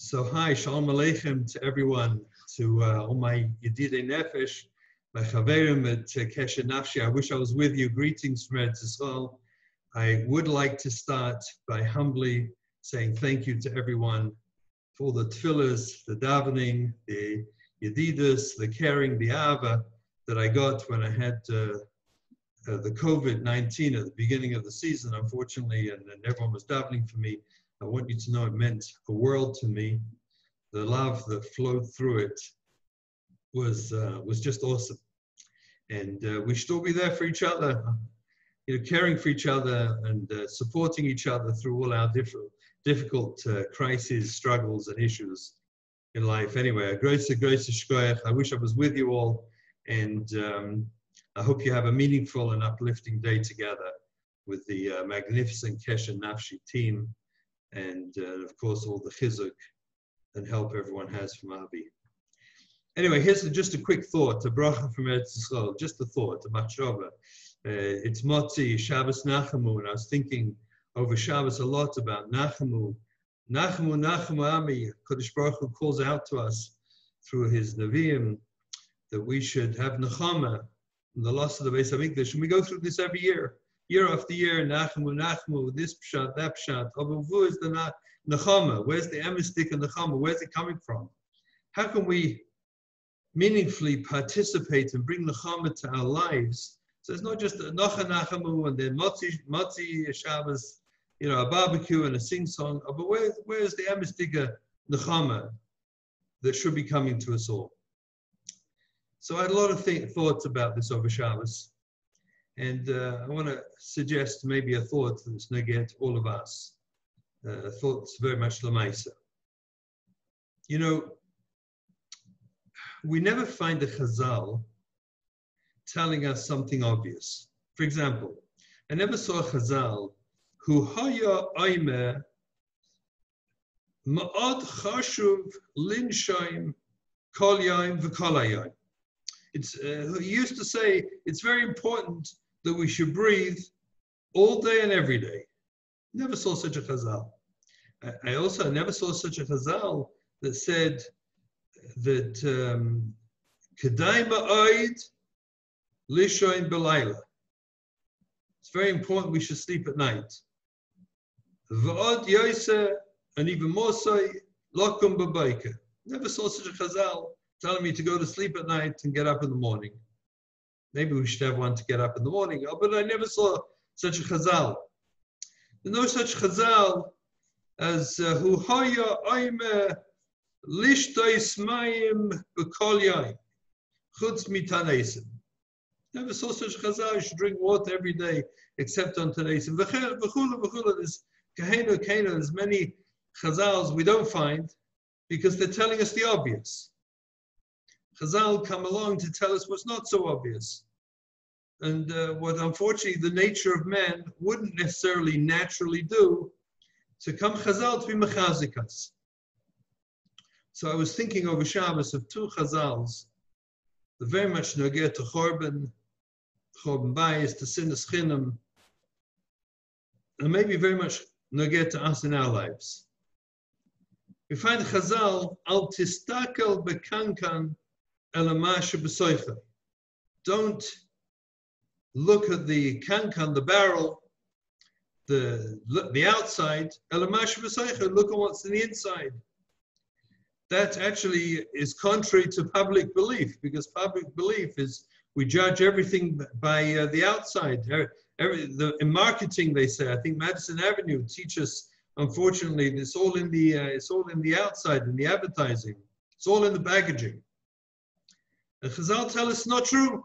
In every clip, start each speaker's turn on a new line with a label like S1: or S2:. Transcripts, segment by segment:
S1: So hi, Shalom Aleichem to everyone, to all my Yedidei Nefesh, my Chaverim at Kesher Nafshi. I wish I was with you. Greetings from Eretz Yisrael. I would like to start by humbly saying thank you to everyone for all the tefillahs, the davening, the Yedidus, the caring, the Ava that I got when I had the COVID-19 at the beginning of the season, unfortunately, and everyone was davening for me. I want you to know it meant the world to me. The love that flowed through it was just awesome. And we should all be there for each other, caring for each other and supporting each other through all our difficult crises, struggles, and issues in life. Anyway, a great shkoyach. I wish I was with you all, and I hope you have a meaningful and uplifting day together with the magnificent Kesher Nafshi team. And of course, all the chizuk and help everyone has from Abi. Anyway, here's just a quick thought, a bracha from Eretz Yisrael, just a thought, a machshava. It's Motzi, Shabbos Nachamu, and I was thinking over Shabbos a lot about Nachamu. Nachamu Ami, Kodesh Baruch Hu calls out to us through his Nevi'im that we should have Nechama, the loss of the Beis HaMikdash, and we go through this every year. Year after year, Nachamu, this pshat, that pshat. Who is the Nechama? Where's the emistik and Nechama? Where's it coming from? How can we meaningfully participate and bring Nechama to our lives? So it's not just a Nachamu and then Motzi Shabbos, a barbecue and a sing-song. But where's the emistik Nechama that should be coming to us all? So I had a lot of thoughts about this over Shabbos. And I want to suggest maybe a thought that's going to get all of us. A thought that's very much lamaisa. We never find a chazal telling us something obvious. For example, I never saw a chazal who haya aimer ma'ad chashuv linshaim kol yaim v'kol hayom. He used to say it's very important that we should breathe all day and every day. Never saw such a chazal. I also never saw such a chazal that said that kedai ma'od lishoin belayla. It's very important we should sleep at night. V'od yoseh, and even more so, lokum b'bayker. Never saw such a chazal telling me to go to sleep at night and get up in the morning. Maybe we should have one to get up in the morning. But I never saw such a chazal. There's no such chazal as hu haya aime lishtais mayim b'kol yaim chutz mitanesim. Never saw such chazal. You should drink water every day except on tanesim. V'chula v'chula. There's kahena. There's many chazals we don't find because they're telling us the obvious. Chazal come along to tell us what's not so obvious. And what unfortunately the nature of man wouldn't necessarily naturally do, to come Chazal to be mechazikas. So I was thinking over Shabbos of two Chazals, the very much nogeh to Chorban Bayis, to Sinas Chinam, and maybe very much nogeh to us in our lives. We find Chazal, al tistakel bekankan elamasha b'soicha. Don't look at the kankan, the barrel, the outside. Elamasha b'soicha. Look at what's in the inside. That actually is contrary to public belief, because public belief is we judge everything by the outside. In marketing, they say, I think Madison Avenue teaches. Unfortunately, it's all in the outside, in the advertising. It's all in the packaging. And Chazal tell us it's not true.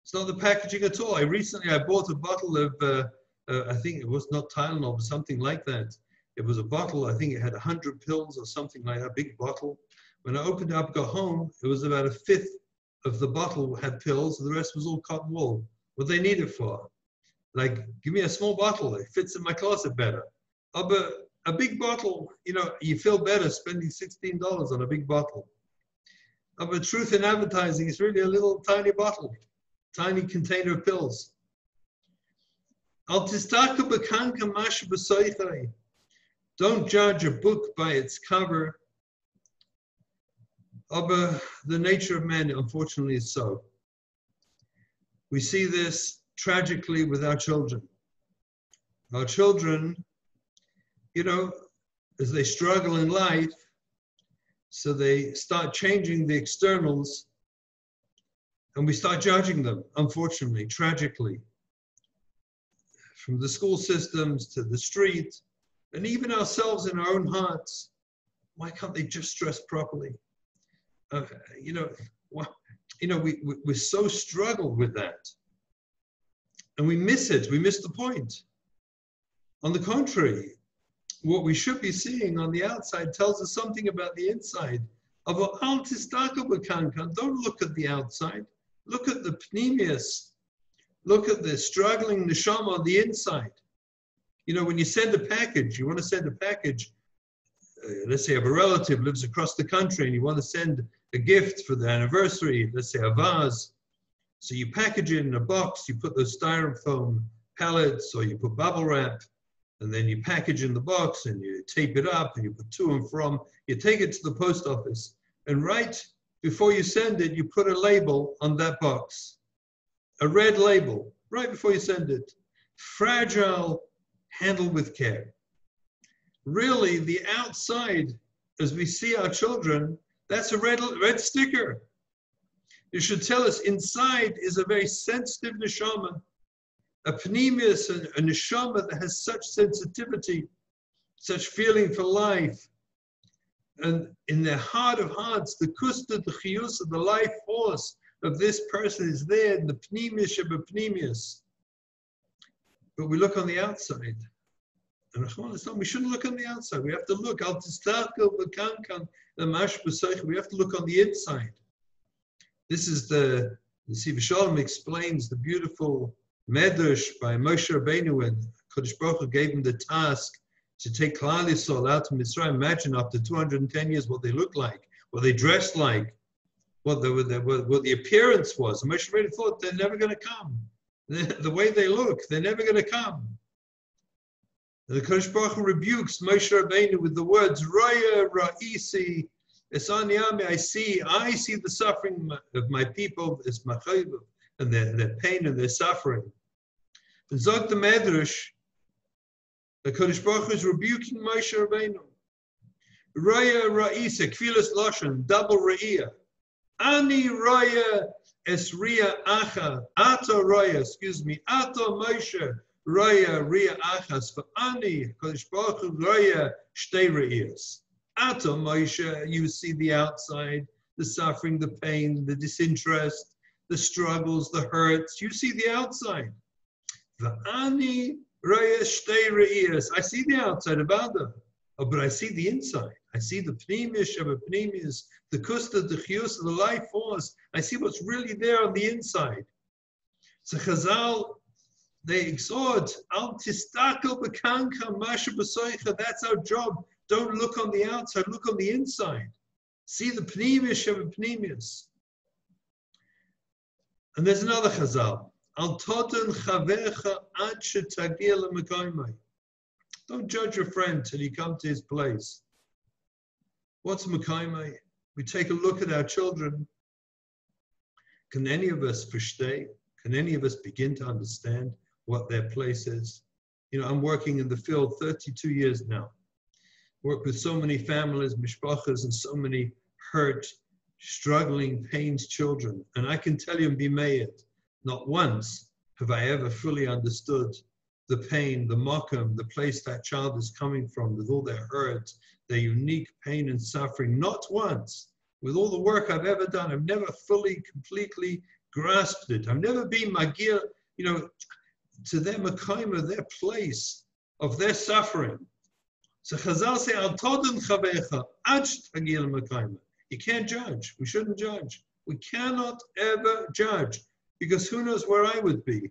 S1: It's not the packaging at all. I bought a bottle of, I think it was not Tylenol, but something like that. It was a bottle, I think it had 100 pills or something like that, a big bottle. When I opened it up, got home, it was about a fifth of the bottle had pills, and the rest was all cotton wool. What they need it for? Like, give me a small bottle, it fits in my closet better. But a big bottle, you feel better spending $16 on a big bottle. But truth in advertising is really a little tiny bottle, tiny container of pills. Don't judge a book by its cover. But the nature of man, unfortunately, is so. We see this tragically with our children. Our children, as they struggle in life, so they start changing the externals, and we start judging them, unfortunately, tragically. From the school systems to the street, and even ourselves in our own hearts. Why can't they just dress properly? We so struggle with that. And we miss it. We miss the point. On the contrary, what we should be seeing on the outside tells us something about the inside. Don't look at the outside. Look at the pneumius. Look at the struggling neshama on the inside. When you send a package, you want to send a package, let's say you have a relative lives across the country and you want to send a gift for the anniversary, let's say a vase. So you package it in a box, you put those styrofoam pellets or you put bubble wrap, and then you package in the box and you tape it up and you put to and from. You take it to the post office, and right before you send it, you put a label on that box, a red label, right before you send it. Fragile, handle with care. Really, the outside, as we see our children, that's a red sticker. It should tell us inside is a very sensitive neshama, a pneumius, a neshama that has such sensitivity, such feeling for life. And in their heart of hearts, the kusta, the chiyusa, the life force of this person is there in the pneumius of a pneumius. But we look on the outside. And we shouldn't look on the outside. We have to look. We have to look on the inside. This is the Siva Shalom explains the beautiful medrash by Moshe Rabbeinu when Kodesh Baruch Hu gave him the task to take Klal Yisrael out of Mitzrayim. Imagine after 210 years what they looked like, what they dressed like, what the appearance was. And Moshe Rabbeinu thought they're never going to come. The way they look, they're never going to come. The Kodesh Baruch Hu rebukes Moshe Rabbeinu with the words, Raya Ra'isi, Esanyami, I see the suffering of my people, it's machayv, and their pain and their suffering. And Zog the Medrash, the Kodesh Baruch Hu is rebuking Moshe Rabbeinu. Raya Ra'isa, Kfilas Lashon, double Ra'iyah. Ani Raya Esriya Acha, Ato Raya, Ato Moshe, Raya Ria Achas, for Ani, Kodesh Baruch Hu, Raya Shtei Ra'iyas. Ato Moshe, you see the outside, the suffering, the pain, the disinterest, the struggles, the hurts. You see the outside. V'ani raya shtei re'iyas. I see the outside of Adam, but I see the inside. I see the pneumius of a pneumius, the kusta, the chiyus, the life force. I see what's really there on the inside. So Chazal, they exhort, al tistakel b'kanka masha b'soicha. That's our job. Don't look on the outside, look on the inside. See the pneumius of a pneumius. And there's another Chazal. Al toten chavecha ad shetagir l'mekoymai. Don't judge your friend till you come to his place. What's mekoymai? We take a look at our children. Can any of us versteh? Can any of us begin to understand what their place is? I'm working in the field 32 years now. Work with so many families, mishpachas, and so many hurt, struggling, pained children. And I can tell you and be made, not once have I ever fully understood the pain, the mokum, the place that child is coming from with all their hurt, their unique pain and suffering. Not once. With all the work I've ever done, I've never fully, completely grasped it. I've never been magir, to their makayma, their place of their suffering. So Chazal say, Al toden chavecha, ad shtagir l'makayma. You can't judge. We shouldn't judge. We cannot ever judge, because who knows where I would be.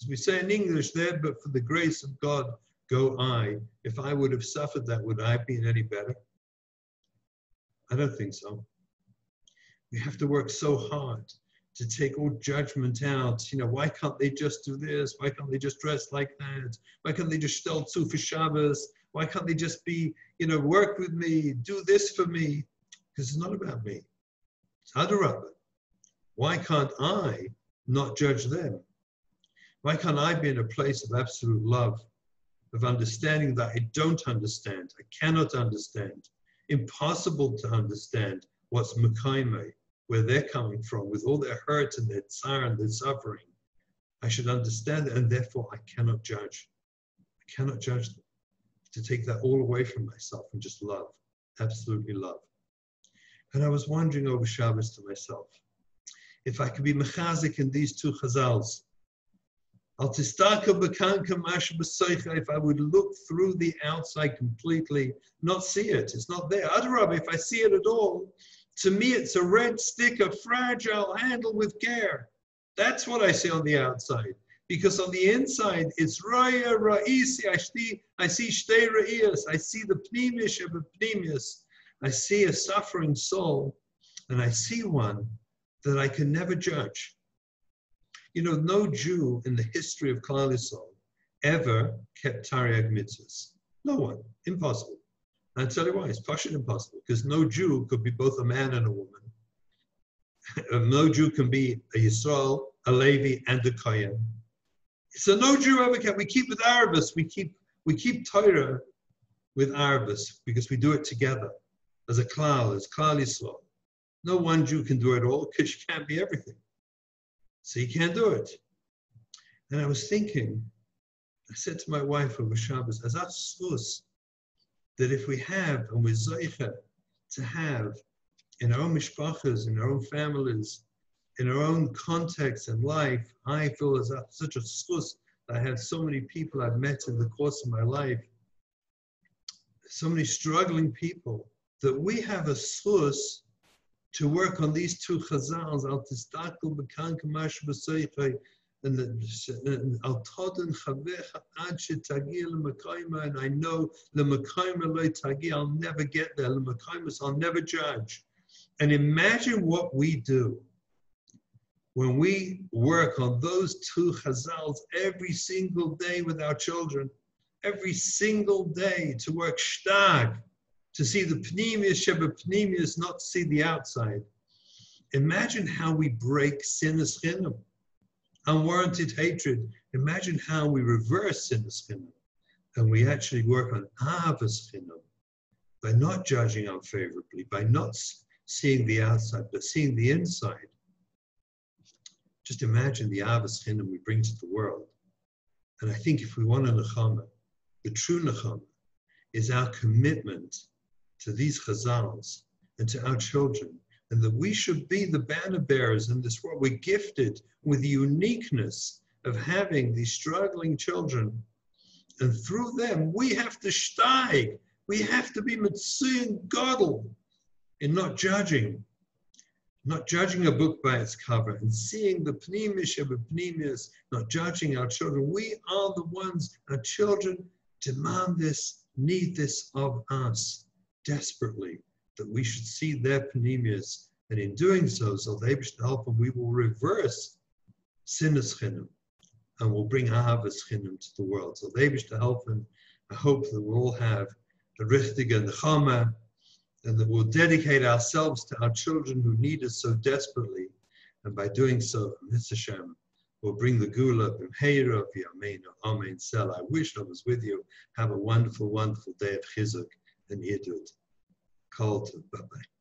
S1: As we say in English there, but for the grace of God go I. If I would have suffered that, would I have been any better? I don't think so. We have to work so hard to take all judgment out. Why can't they just do this? Why can't they just dress like that? Why can't they just shtel tzu for Shabbos? Why can't they just be, work with me, do this for me? Because it's not about me. It's Adarabba. Why can't I not judge them? Why can't I be in a place of absolute love, of understanding that I don't understand, I cannot understand, impossible to understand what's Mekaime, where they're coming from, with all their hurt and their tsar and their suffering. I should understand it, and therefore I cannot judge. I cannot judge them. To take that all away from myself and just love, absolutely love. And I was wondering over Shabbos to myself, if I could be mechazik in these two chazals, if I would look through the outside completely, not see it, it's not there. Adarabah, if I see it at all, to me it's a red stick, a fragile handle with care. That's what I see on the outside. Because on the inside, it's raya ra'isi. I see shtei ra'iyas. I see the pnimius of a pnimius. I see a suffering soul, and I see one that I can never judge. No Jew in the history of Klal Yisrael ever kept Tariag mitzvahs. No one. Impossible. And I'll tell you why. It's partially impossible. Because no Jew could be both a man and a woman. No Jew can be a Yisrael, a Levi, and a Kohen. So no Jew ever can. We keep with Arabis. We keep Torah with Arabis because we do it together as a Klal, as Klal Yisrael. No one Jew can do it all because you can't be everything. So you can't do it. And I was thinking, I said to my wife over Shabbos, as us, that if we have, and we're zoicha to have, in our own mishpachas, in our own families, in our own context and life, I feel as such a schus that I have so many people I've met in the course of my life, so many struggling people, that we have a schus to work on these two chazals, al tistakel b'kan k'mash b'seichai, and al toden chavecha ad shetagi l'makayma, and I know l'makayma lo tagi, I'll never get there, l'makayma, I'll never judge. And imagine what we do when we work on those two chazals every single day with our children, every single day to work shtag, to see the pnimius sheba pnimius, not to see the outside. Imagine how we break sinas chinam, unwarranted hatred. Imagine how we reverse sinas chinam, and we actually work on avas chinam, by not judging unfavorably, by not seeing the outside, but seeing the inside. Just imagine the avas chinam we bring to the world. And I think if we want a nechama, the true nechama is our commitment to these chazals and to our children, and that we should be the banner bearers in this world. We're gifted with the uniqueness of having these struggling children, and through them we have to steig, we have to be mitzuyin gadol in not judging a book by its cover, and seeing the pnimius of a pnimius, not judging our children. We are the ones, our children demand this, need this of us desperately, that we should see their pnimius, and in doing so they should help, and we will reverse sinas chinam, and we'll bring ahavas chinam to the world. So they wish to help, and I hope that we'll all have the richtige and the chama, and that we'll dedicate ourselves to our children who need us so desperately, and by doing so, Mitzvah Hashem, we'll bring the gula b'mheira v'yameinu. Amen. Sel. I wish I was with you. Have a wonderful, wonderful day of Chizuk and Yidud. Kol tov. Bye-bye.